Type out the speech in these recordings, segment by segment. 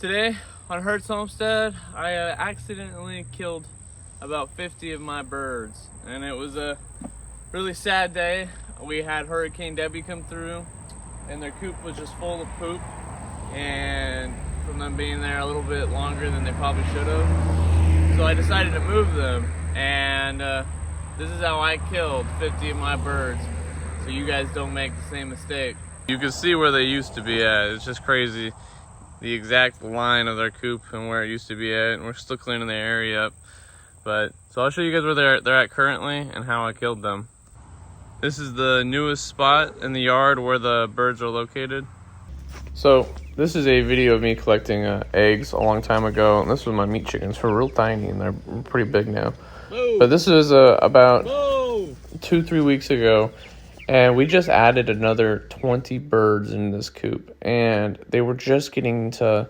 Today on Hertz Homestead, I accidentally killed about 50 of my birds, and it was a really sad day. We had Hurricane Debbie come through, and their coop was just full of poop, and from them being there a little bit longer than they probably should have. So I decided to move them, and this is how I killed 50 of my birds, so you guys don't make the same mistake. You can see where they used to be at. It's just crazy, the exact line of their coop and where it used to be at, and we're still cleaning the area up. But so I'll show you guys where they're at currently and how I killed them. This is the newest spot in the yard where the birds are located. So this is a video of me collecting eggs a long time ago, and this was my meat chickens. They're real tiny and they're pretty big now. Whoa. But this was about 2-3 weeks ago, and we just added another 20 birds in this coop, and they were just getting to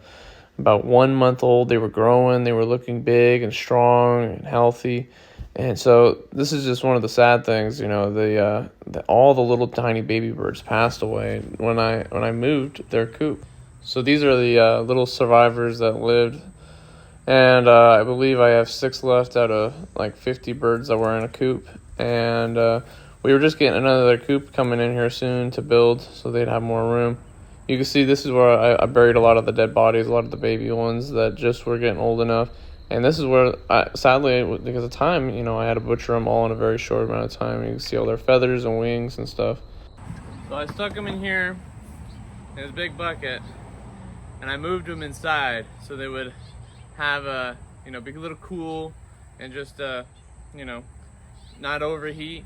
about 1 month old. They were growing, they were looking big and strong and healthy. And so this is just one of the sad things, you know, all the little tiny baby birds passed away when I moved their coop. So these are the little survivors that lived, and I believe I have 6 left out of like 50 birds that were in a coop. And we were just getting another coop coming in here soon to build, so they'd have more room. You can see this is where I buried a lot of the dead bodies, a lot of the baby ones that just were getting old enough. And this is where, sadly, because of time, you know, I had to butcher them all in a very short amount of time. You can see all their feathers and wings and stuff. So I stuck them in here in this big bucket, and I moved them inside so they would have a, you know, be a little cool and just, you know, not overheat.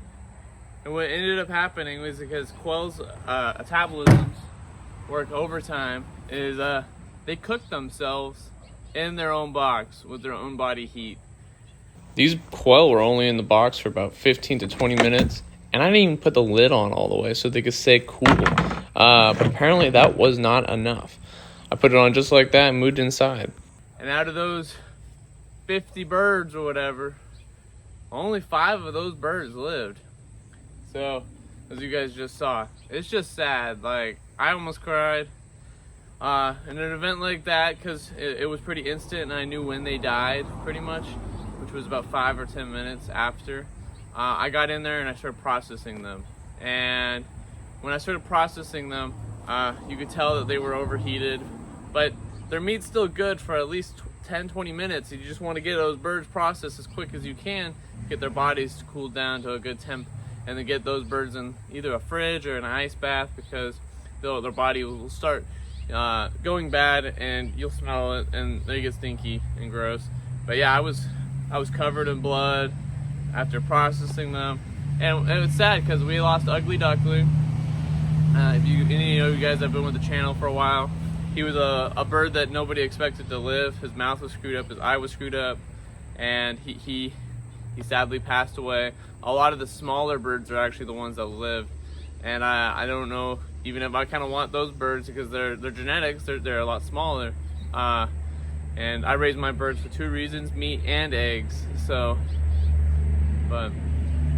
And what ended up happening was, because quail's metabolisms work overtime, is they cook themselves in their own box with their own body heat. These quail were only in the box for about 15 to 20 minutes, and I didn't even put the lid on all the way so they could stay cool. But apparently that was not enough. I put it on just like that and moved inside. And out of those 50 birds or whatever, only 5 of those birds lived. So, as you guys just saw, it's just sad. Like, I almost cried. In an event like that, because it was pretty instant and I knew when they died pretty much, which was about 5 or 10 minutes after. I got in there and I started processing them, and when I started processing them, you could tell that they were overheated, but their meat's still good for at least 10-20 minutes. You just want to get those birds processed as quick as you can, get their bodies cooled down to a good temp, and then get those birds in either a fridge or an ice bath, because their body will start going bad and you'll smell it and they get stinky and gross. But yeah, I was covered in blood after processing them, and it was sad because we lost Ugly Duckling. If any of you guys have been with the channel for a while, he was a bird that nobody expected to live. His mouth was screwed up, his eye was screwed up, and he sadly passed away. A lot of the smaller birds are actually the ones that lived, and I don't know even if I kind of want those birds, because their genetics, they're a lot smaller. And I raise my birds for 2 reasons: meat and eggs. So, but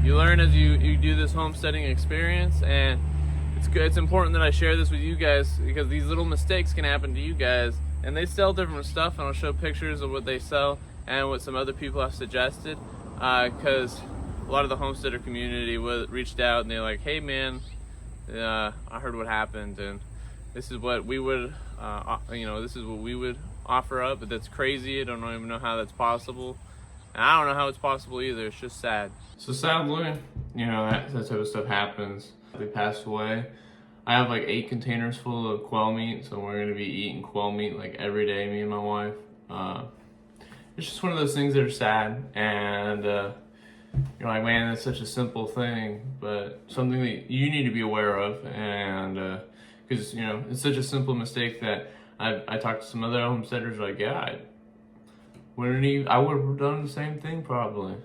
you learn as you do this homesteading experience, and it's good. It's important that I share this with you guys, because these little mistakes can happen to you guys. And they sell different stuff, and I'll show pictures of what they sell and what some other people have suggested, because a lot of the homesteader community reached out and they're like, hey man, I heard what happened, and this is what we would, this is what we would offer up, but that's crazy. I don't even know how that's possible, and I don't know how it's possible either. It's just sad. So sadly, you know, that type of stuff happens. They passed away. I have like 8 containers full of quail meat, so we're gonna be eating quail meat like every day, me and my wife. It's just one of those things that are sad, and you're like, man, that's such a simple thing, but something that you need to be aware of. And because you know, it's such a simple mistake that I talked to some other homesteaders, like, yeah, I would have done the same thing probably.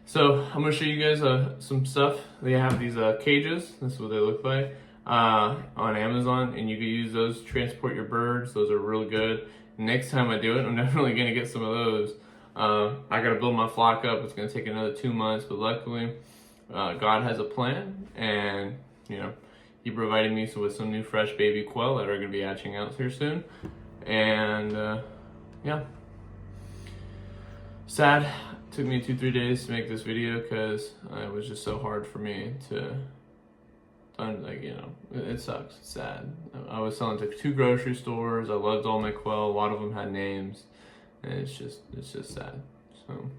So I'm gonna show you guys some stuff. They have these cages. This is what they look like on Amazon, and you can use those to transport your birds. Those are real good. Next time I do it, I'm definitely gonna get some of those. I gotta build my flock up. It's gonna take another 2 months, but luckily God has a plan, and you know, He provided me with some new fresh baby quail that are gonna be hatching out here soon. And yeah, sad. Took me 2-3 days to make this video because it was just so hard for me to, like, you know, it sucks. It's sad. I was selling to 2 grocery stores. I loved all my quail. A lot of them had names, and it's just sad. So